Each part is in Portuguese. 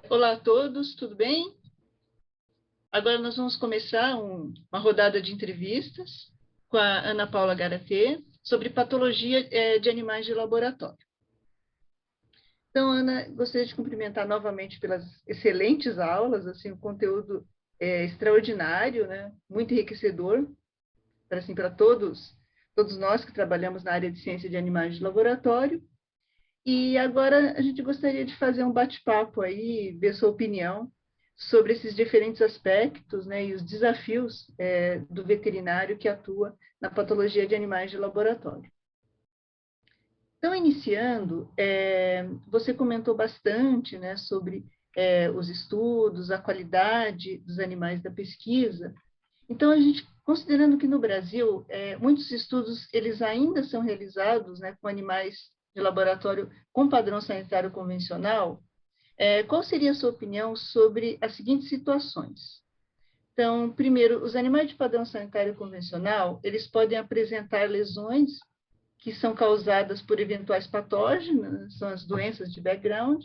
Olá a todos, tudo bem? Agora nós vamos começar uma rodada de entrevistas com a Ana Paula Garatê sobre patologia de animais de laboratório. Então, Ana, gostaria de cumprimentar novamente pelas excelentes aulas, assim, o conteúdo é extraordinário, né? Muito enriquecedor para todos nós que trabalhamos na área de ciência de animais de laboratório. E agora a gente gostaria de fazer um bate-papo aí, ver sua opinião sobre esses diferentes aspectos, né, e os desafios do veterinário que atua na patologia de animais de laboratório. Então, iniciando, você comentou bastante, né, sobre os estudos, a qualidade dos animais da pesquisa. Então, a gente, considerando que no Brasil, muitos estudos eles ainda são realizados, né, com animais de laboratório com padrão sanitário convencional, qual seria a sua opinião sobre as seguintes situações? Então, primeiro, os animais de padrão sanitário convencional, eles podem apresentar lesões que são causadas por eventuais patógenos, são as doenças de background,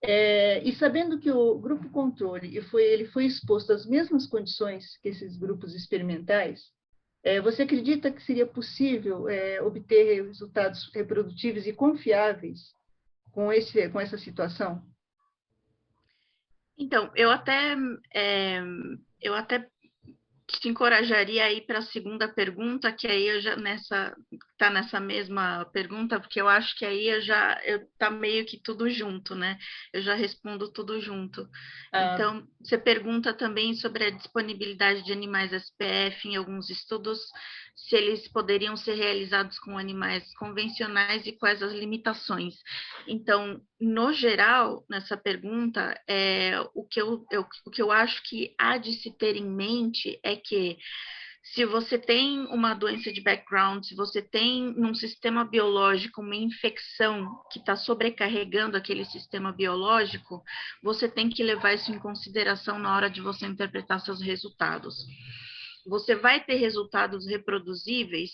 e sabendo que o grupo controle ele foi exposto às mesmas condições que esses grupos experimentais, você acredita que seria possível obter resultados reprodutíveis e confiáveis com essa situação? Então, é, eu até te encorajaria a ir para a segunda pergunta, que aí eu já nessa mesma pergunta, porque eu acho que aí tá meio que tudo junto, né? Eu já respondo tudo junto. Ah, Então, você pergunta também sobre a disponibilidade de animais SPF em alguns estudos, se eles poderiam ser realizados com animais convencionais e quais as limitações. Então, no geral, nessa pergunta, o que eu acho que há de se ter em mente é que se você tem uma doença de background, se você tem num sistema biológico uma infecção que está sobrecarregando aquele sistema biológico, você tem que levar isso em consideração na hora de você interpretar seus resultados. Você vai ter resultados reproduzíveis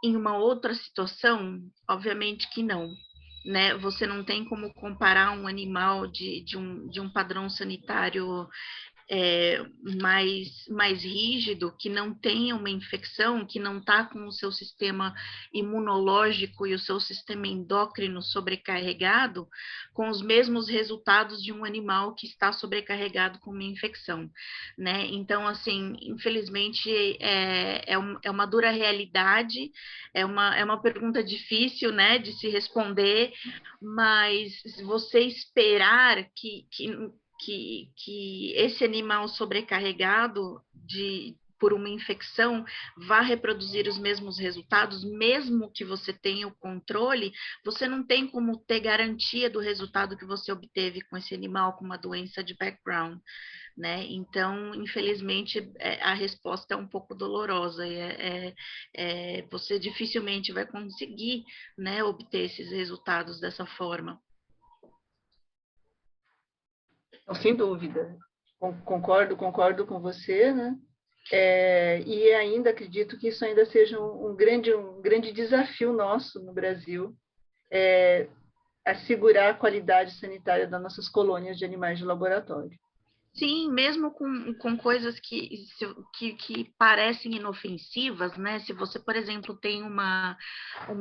em uma outra situação? Obviamente que não. Né? Você não tem como comparar um animal de um padrão sanitário mais rígido, que não tenha uma infecção, que não está com o seu sistema imunológico e o seu sistema endócrino sobrecarregado, com os mesmos resultados de um animal que está sobrecarregado com uma infecção, né? Então, assim, infelizmente, é uma dura realidade, é uma pergunta difícil, né, de se responder, mas você esperar que esse animal sobrecarregado por uma infecção vá reproduzir os mesmos resultados, mesmo que você tenha o controle, você não tem como ter garantia do resultado que você obteve com esse animal com uma doença de background, né? Então, infelizmente, a resposta é um pouco dolorosa. Você dificilmente vai conseguir, né, obter esses resultados dessa forma. sem dúvida. Concordo com você, né? E ainda acredito que isso ainda seja um grande desafio nosso no Brasil, assegurar a qualidade sanitária das nossas colônias de animais de laboratório. Sim, mesmo com coisas que parecem inofensivas, né? Se você, por exemplo, tem uma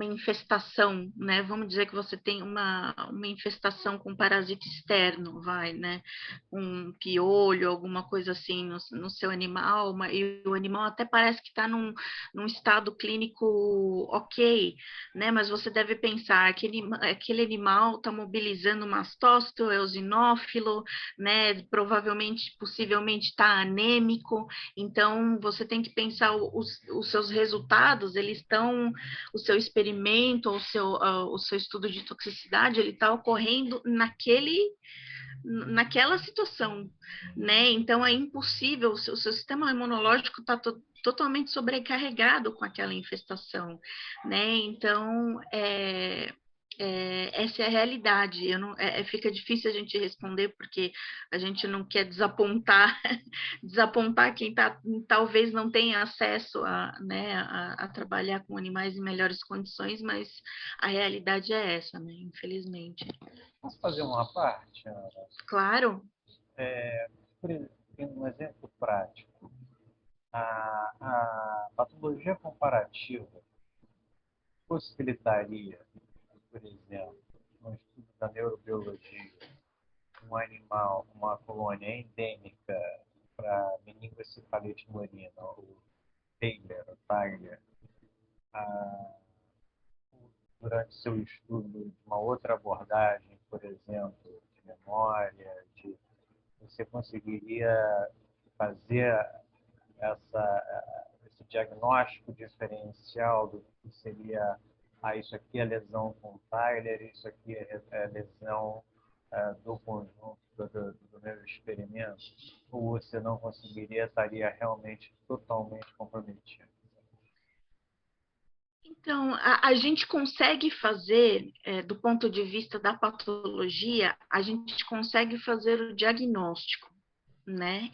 infestação, né? Vamos dizer que você tem uma infestação com parasita externo, né? Um piolho, alguma coisa assim no seu animal, e o animal até parece que está num estado clínico ok, né? Mas você deve pensar que aquele animal está mobilizando mastócito, eosinófilo, né? Provavelmente, possivelmente está anêmico, então você tem que pensar os seus resultados, eles estão, o seu experimento, o seu estudo de toxicidade, ele está ocorrendo naquela situação, né? Então é impossível, o seu sistema imunológico está totalmente sobrecarregado com aquela infestação, né? Então Essa é a realidade. Eu não, fica difícil a gente responder porque a gente não quer desapontar, desapontar quem talvez não tenha acesso né, a trabalhar com animais em melhores condições, mas a realidade é essa, né, infelizmente. Posso fazer uma parte, Ana? Claro. Por exemplo, um exemplo prático. A patologia comparativa possibilitaria, por exemplo, no estudo da neurobiologia, um animal, uma colônia endêmica para meningoencefalite morina, o Tyler, durante seu estudo de uma outra abordagem, por exemplo, de memória, você conseguiria fazer esse diagnóstico diferencial do que seria, isso aqui é lesão com Tyler, isso aqui é lesão do conjunto do meu experimento, ou você não conseguiria, estaria realmente totalmente comprometido? Então, a gente consegue fazer, do ponto de vista da patologia, a gente consegue fazer o diagnóstico, né?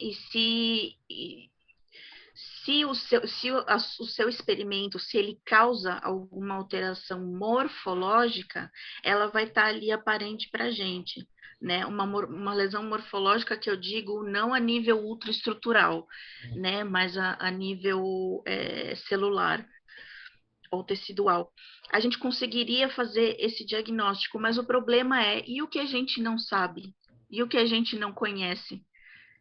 Se o seu experimento, se ele causa alguma alteração morfológica, ela vai estar ali aparente para a gente, né? Uma lesão morfológica que eu digo não a nível ultraestrutural, né? Mas a nível celular ou tecidual. A gente conseguiria fazer esse diagnóstico, mas o problema e o que a gente não sabe? E o que a gente não conhece?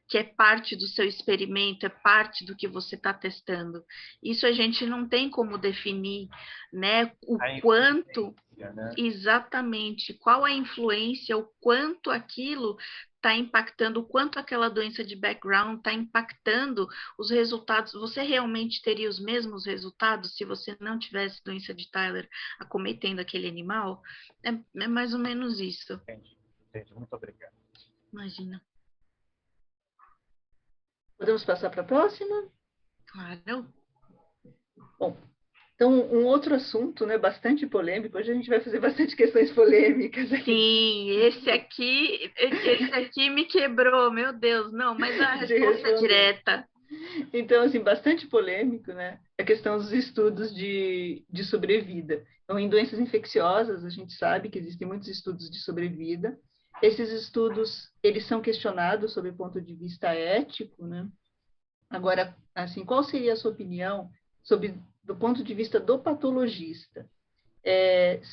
Que é parte do seu experimento, é parte do que você está testando. Isso a gente não tem como definir, né? O quanto, né? Exatamente, qual a influência, o quanto aquilo está impactando, o quanto aquela doença de background está impactando os resultados. Você realmente teria os mesmos resultados se você não tivesse doença de Tyler acometendo aquele animal? É mais ou menos isso. Entendi. Muito obrigado. Imagina. Podemos passar para a próxima? Claro. Bom, então um outro assunto, né, bastante polêmico, hoje a gente vai fazer bastante questões polêmicas aqui. Sim, esse aqui me quebrou, meu Deus, não, mas a resposta é direta. Então, assim, bastante polêmico, né? A questão dos estudos de sobrevida. Então, em doenças infecciosas, a gente sabe que existem muitos estudos de sobrevida. Esses estudos, eles são questionados sob o ponto de vista ético, né? Agora, assim, qual seria a sua opinião do ponto de vista do patologista?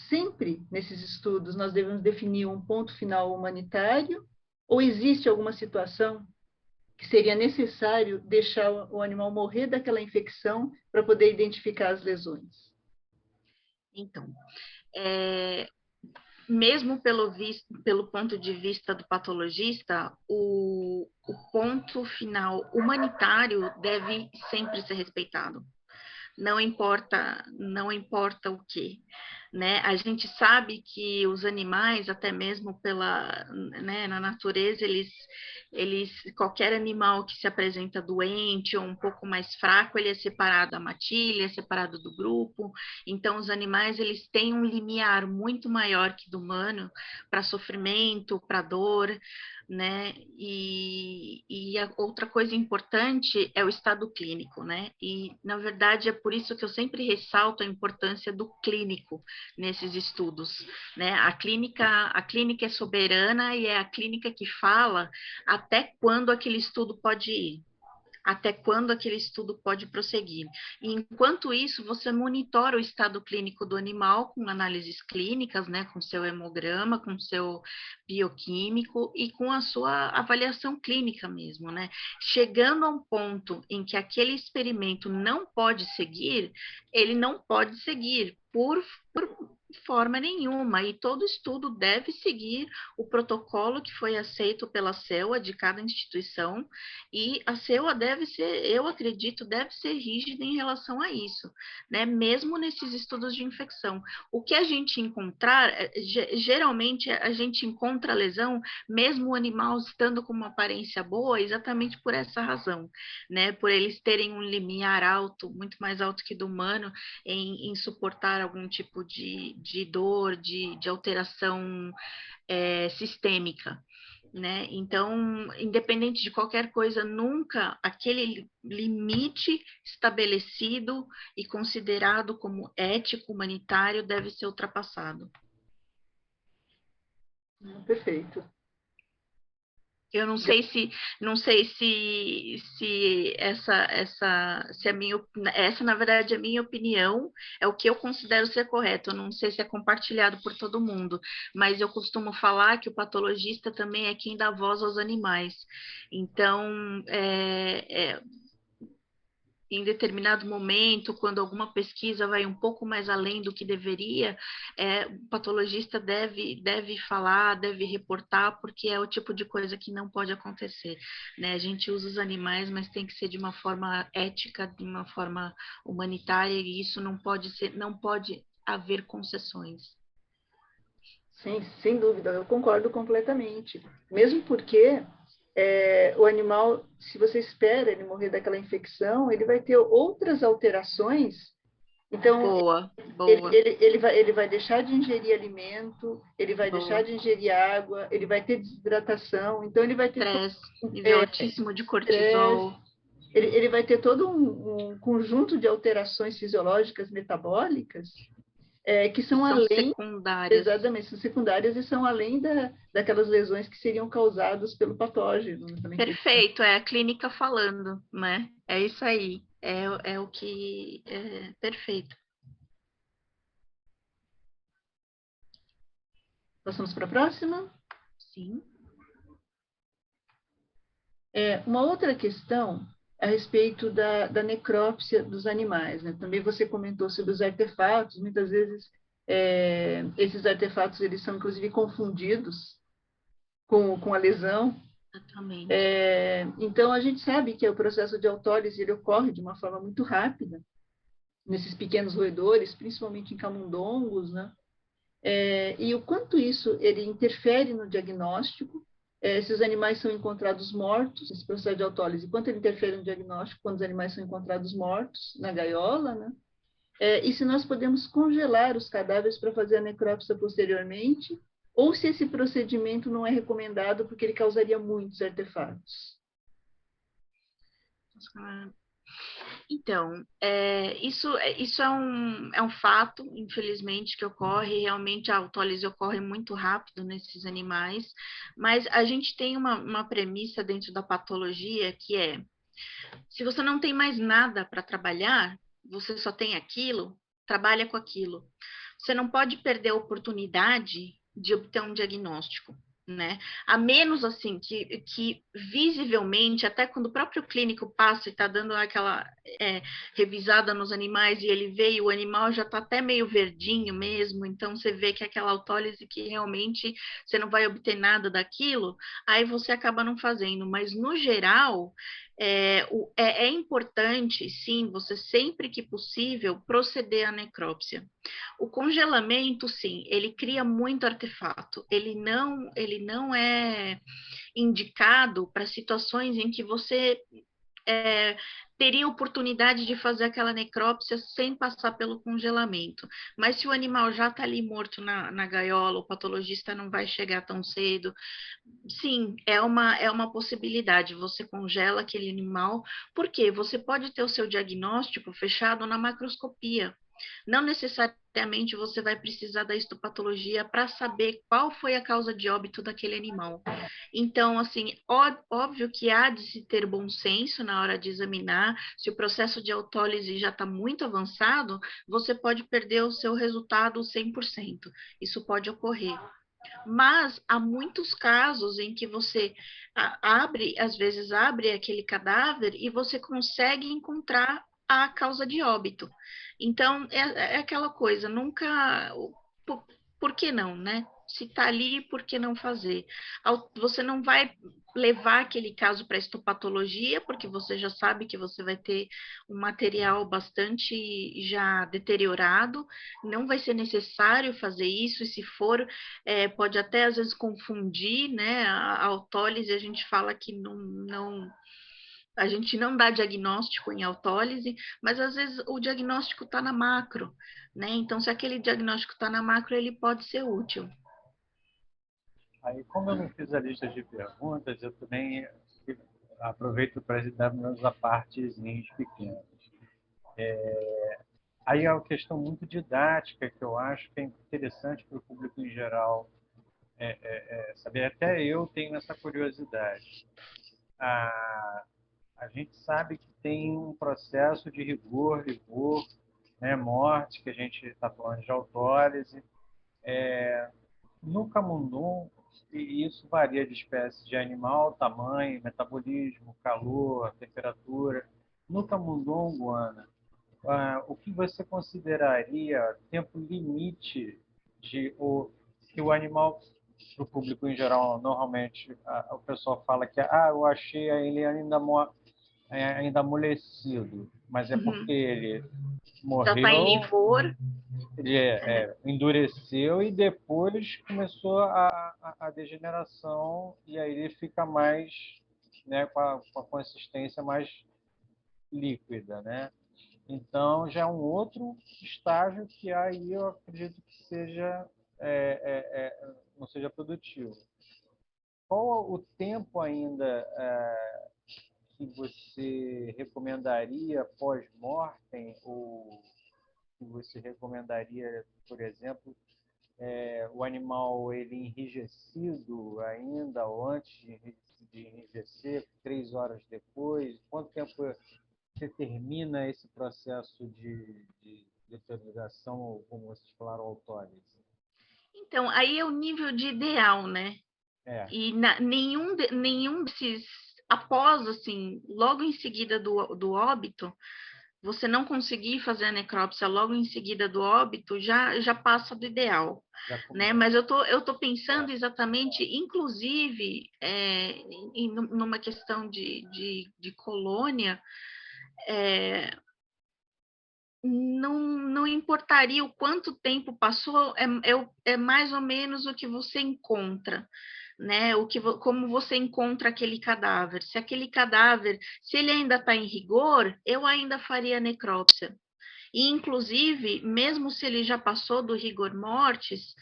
Sempre nesses estudos nós devemos definir um ponto final humanitário ou existe alguma situação que seria necessário deixar o animal morrer daquela infecção para poder identificar as lesões? Então, mesmo pelo ponto de vista do patologista, o ponto final humanitário deve sempre ser respeitado. Não importa o que, né? A gente sabe que os animais, até mesmo né, na natureza, qualquer animal que se apresenta doente ou um pouco mais fraco, ele é separado da matilha, é separado do grupo. Então, os animais, eles têm um limiar muito maior que do humano para sofrimento, para dor, né? E a outra coisa importante é o estado clínico, né? E, na verdade, é por isso que eu sempre ressalto a importância do clínico nesses estudos, né? A clínica é soberana e é a clínica que fala até quando aquele estudo pode ir. Até quando aquele estudo pode prosseguir. E, enquanto isso, você monitora o estado clínico do animal com análises clínicas, né, com seu hemograma, com seu bioquímico e com a sua avaliação clínica mesmo, né? Chegando a um ponto em que aquele experimento não pode seguir, ele não pode seguir por forma nenhuma, e todo estudo deve seguir o protocolo que foi aceito pela CELA de cada instituição, e a CELA deve ser, eu acredito, deve ser rígida em relação a isso, né? Mesmo nesses estudos de infecção. O que a gente encontrar, geralmente a gente encontra lesão, mesmo o animal estando com uma aparência boa, exatamente por essa razão, né? Por eles terem um limiar alto, muito mais alto que do humano, em suportar algum tipo de de dor, de alteração sistêmica, né? Então, independente de qualquer coisa, nunca aquele limite estabelecido e considerado como ético, humanitário, deve ser ultrapassado. Perfeito. Eu não sei se essa na verdade é a minha opinião, é o que eu considero ser correto. Eu não sei se é compartilhado por todo mundo, mas eu costumo falar que o patologista também é quem dá voz aos animais. Então, em determinado momento, quando alguma pesquisa vai um pouco mais além do que deveria, o patologista deve falar, deve reportar, porque é o tipo de coisa que não pode acontecer, né? A gente usa os animais, mas tem que ser de uma forma ética, de uma forma humanitária, e isso não pode haver concessões. Sim, sem dúvida, eu concordo completamente. Mesmo porque o animal, se você espera ele morrer daquela infecção, ele vai ter outras alterações. Então, Boa. ele vai deixar de ingerir alimento, ele vai deixar de ingerir água, ele vai ter desidratação, então ele vai ter estresse, nível altíssimo de cortisol. Ele vai ter todo um conjunto de alterações fisiológicas metabólicas que são além, secundárias. Exatamente, são secundárias e são além daquelas lesões que seriam causadas pelo patógeno. Perfeito, é a clínica falando, né? É isso aí, é o que é perfeito. Passamos para a próxima? Sim. Uma outra questão a respeito da necrópsia dos animais, né? Também você comentou sobre os artefatos, muitas vezes esses artefatos eles são inclusive confundidos com a lesão. Exatamente. Então a gente sabe que o processo de autólise ele ocorre de uma forma muito rápida nesses pequenos roedores, principalmente em camundongos, né? E o quanto isso ele interfere no diagnóstico, se os animais são encontrados mortos, esse processo de autólise, quanto ele interfere no diagnóstico quando os animais são encontrados mortos na gaiola, né? E se nós podemos congelar os cadáveres para fazer a necrópsia posteriormente, ou se esse procedimento não é recomendado porque ele causaria muitos artefatos. Então, isso é um fato, infelizmente, que ocorre. Realmente a autólise ocorre muito rápido nesses animais, mas a gente tem uma premissa dentro da patologia que é: se você não tem mais nada para trabalhar, você só tem aquilo, trabalha com aquilo. Você não pode perder a oportunidade de obter um diagnóstico, né? A menos assim que visivelmente, até quando o próprio clínico passa e está dando aquela revisada nos animais e ele vê e o animal já está até meio verdinho mesmo, então você vê que é aquela autólise que realmente você não vai obter nada daquilo, aí você acaba não fazendo. Mas no geral é importante, sim, você sempre que possível proceder à necrópsia. O congelamento, sim, ele cria muito artefato. Ele não é indicado para situações em que você teria oportunidade de fazer aquela necrópsia sem passar pelo congelamento. Mas se o animal já está ali morto na gaiola, o patologista não vai chegar tão cedo. Sim, é uma possibilidade. Você congela aquele animal, porque você pode ter o seu diagnóstico fechado na macroscopia. Não necessariamente você vai precisar da histopatologia para saber qual foi a causa de óbito daquele animal. Então, assim, óbvio que há de se ter bom senso na hora de examinar. Se o processo de autólise já está muito avançado, você pode perder o seu resultado 100%. Isso pode ocorrer. Mas há muitos casos em que você às vezes abre aquele cadáver e você consegue encontrar a causa de óbito. Então, é aquela coisa, nunca... Por que não, né? Se está ali, por que não fazer? Você não vai levar aquele caso para histopatologia, porque você já sabe que você vai ter um material bastante já deteriorado, não vai ser necessário fazer isso, e se for, pode até às vezes confundir, né? A autólise, a gente fala que a gente não dá diagnóstico em autólise, mas às vezes o diagnóstico está na macro, né? Então, se aquele diagnóstico está na macro, ele pode ser útil. Aí, como eu não fiz a lista de perguntas, eu também aproveito para dar meus apartezinhos pequenos. Aí é uma questão muito didática que eu acho que é interessante para o público em geral saber. Até eu tenho essa curiosidade. A gente sabe que tem um processo de rigor, né, morte, que a gente está falando de autólise. No camundongo, e isso varia de espécie de animal, tamanho, metabolismo, calor, temperatura. No camundongo, Ana, o que você consideraria tempo limite que o animal, para o público em geral, normalmente o pessoal fala que eu achei ele ainda amolecido, mas é porque ele Já está em morreu, livor. ele endureceu e depois começou a degeneração e aí ele fica mais, né, com a consistência mais líquida, né? Então já é um outro estágio que aí eu acredito que não seja produtivo. Qual o tempo ainda que você recomendaria pós-mortem ou que você recomendaria, por exemplo, o animal ele enrijecido ainda ou antes de enrijecer, 3 horas depois? Quanto tempo você termina esse processo de deterioração, ou como vocês falaram, autólise? Então, aí é o nível de ideal, né? E nenhum desses, após, assim, logo em seguida do óbito, você não conseguir fazer a necrópsia logo em seguida do óbito, já passa do ideal, né? Mas eu tô pensando exatamente, inclusive, numa questão de colônia, não importaria o quanto tempo passou, é mais ou menos o que você encontra, né? Como você encontra aquele cadáver. Se aquele cadáver, se ele ainda está em rigor, eu ainda faria necrópsia. E, inclusive, mesmo se ele já passou do rigor mortis,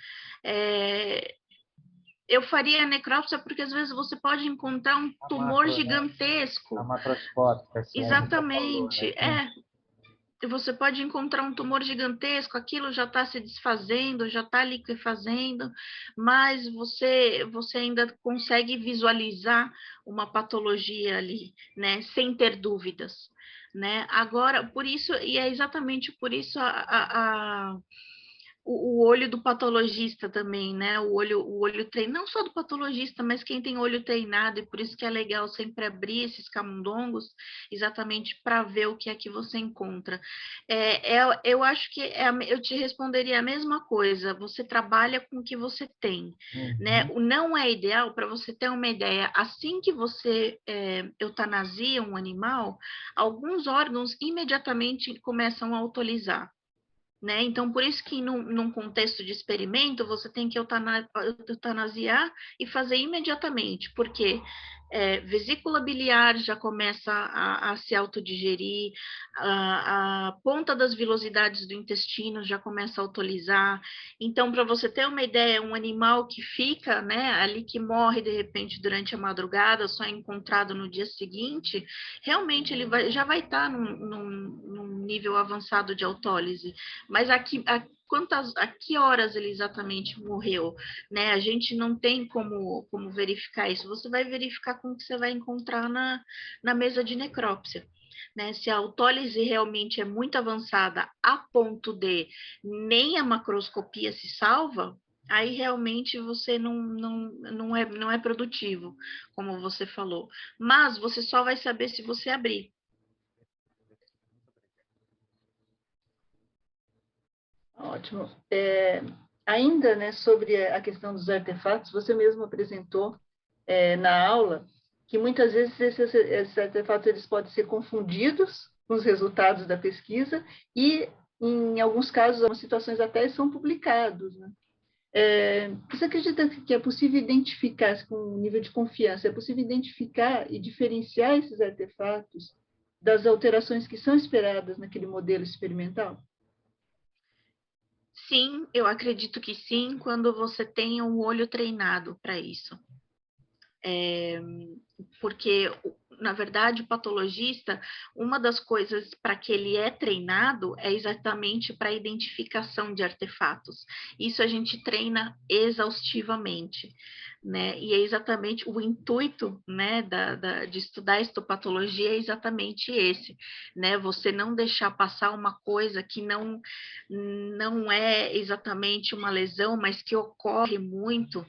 eu faria a necrópsia porque às vezes você pode encontrar um tumor gigantesco. A macroscópica. Exatamente, você pode encontrar um tumor gigantesco, aquilo já está se desfazendo, já está liquefazendo, mas você ainda consegue visualizar uma patologia ali, né, sem ter dúvidas, né? Agora, por isso, e é exatamente por isso o olho do patologista também, né? O olho treinado, não só do patologista, mas quem tem olho treinado, e por isso que é legal sempre abrir esses camundongos, exatamente para ver o que é que você encontra. Eu acho que eu te responderia a mesma coisa, você trabalha com o que você tem, né? Não é ideal, para você ter uma ideia, assim que você eutanasia um animal, alguns órgãos imediatamente começam a autolizar. Né? Então, por isso que num contexto de experimento, você tem que eutanasiar e fazer imediatamente, porque vesícula biliar já começa a se autodigerir, a ponta das vilosidades do intestino já começa a autolizar. Então, para você ter uma ideia, um animal que fica, né, ali que morre de repente durante a madrugada, só é encontrado no dia seguinte, realmente ele já vai estar num nível avançado de autólise. Mas a que horas ele exatamente morreu, né? A gente não tem como verificar isso. Você vai verificar com o que você vai encontrar na mesa de necrópsia. Né? Se a autólise realmente é muito avançada a ponto de nem a macroscopia se salva, aí realmente você não é produtivo, como você falou. Mas você só vai saber se você abrir. Ótimo. Ainda, né, sobre a questão dos artefatos, você mesmo apresentou na aula que muitas vezes esses artefatos eles podem ser confundidos com os resultados da pesquisa e, em alguns casos, algumas situações até são publicados. Né? Você acredita que é possível identificar, com um nível de confiança, é possível identificar e diferenciar esses artefatos das alterações que são esperadas naquele modelo experimental? Sim, eu acredito que sim, quando você tem um olho treinado para isso. Porque, na verdade, o patologista, uma das coisas para que ele é treinado é exatamente para a identificação de artefatos. Isso a gente treina exaustivamente, né? E é exatamente o intuito, né, de estudar a histopatologia é exatamente esse, né? Você não deixar passar uma coisa que não é exatamente uma lesão, mas que ocorre muito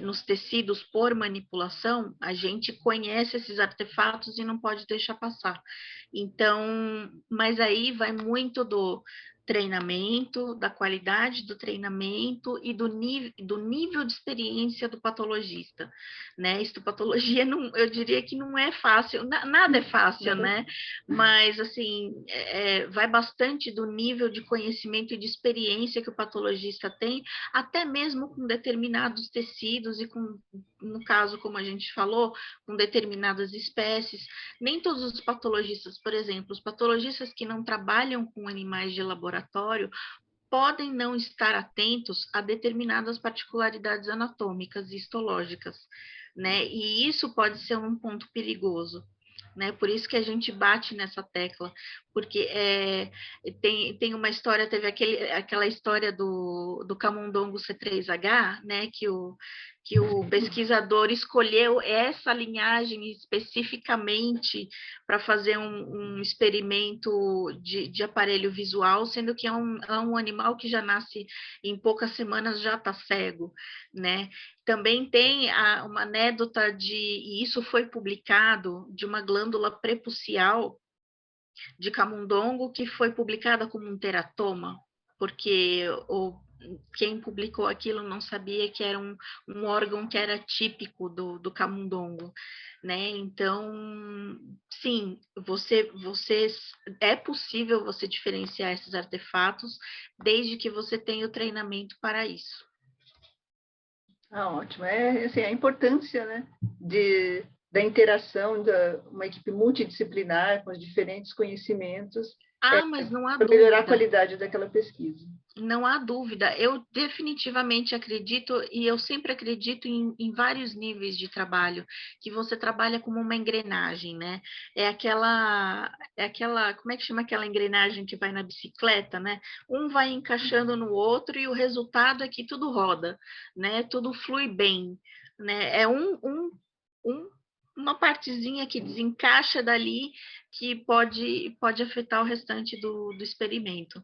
nos tecidos por manipulação, a gente conhece esses artefatos e não pode deixar passar. Então, mas aí vai muito do treinamento, da qualidade do treinamento e do nível de experiência do patologista, né? Histopatologia, não, eu diria que não é fácil, nada é fácil, né? Mas, assim, vai bastante do nível de conhecimento e de experiência que o patologista tem, até mesmo com determinados tecidos e com, no caso, como a gente falou, com determinadas espécies. Nem todos os patologistas, por exemplo, os patologistas que não trabalham com animais de laboratório podem não estar atentos a determinadas particularidades anatômicas e histológicas, né? E isso pode ser um ponto perigoso. Né? Por isso que a gente bate nessa tecla, porque tem uma história, teve aquela história do camundongo C3H, né? Que o pesquisador escolheu essa linhagem especificamente para fazer um experimento de aparelho visual, sendo que é um animal que já nasce em poucas semanas, já está cego, né? Também tem uma anedota e isso foi publicado, de uma glândula prepucial de camundongo que foi publicada como um teratoma, porque quem publicou aquilo não sabia que era um órgão que era típico do camundongo, né? Então, sim, é possível você diferenciar esses artefatos desde que você tenha o treinamento para isso. Ótimo. Assim, a importância, né, da interação de uma equipe multidisciplinar com os diferentes conhecimentos Mas não há para melhorar a dúvida. qualidade daquela pesquisa. Não há dúvida, eu definitivamente acredito, e eu sempre acredito em vários níveis de trabalho, que você trabalha como uma engrenagem, né? Como é que chama aquela engrenagem que vai na bicicleta, né? Um vai encaixando no outro e o resultado é que tudo roda, né? Tudo flui bem, né? É uma partezinha que desencaixa dali que pode afetar o restante do experimento.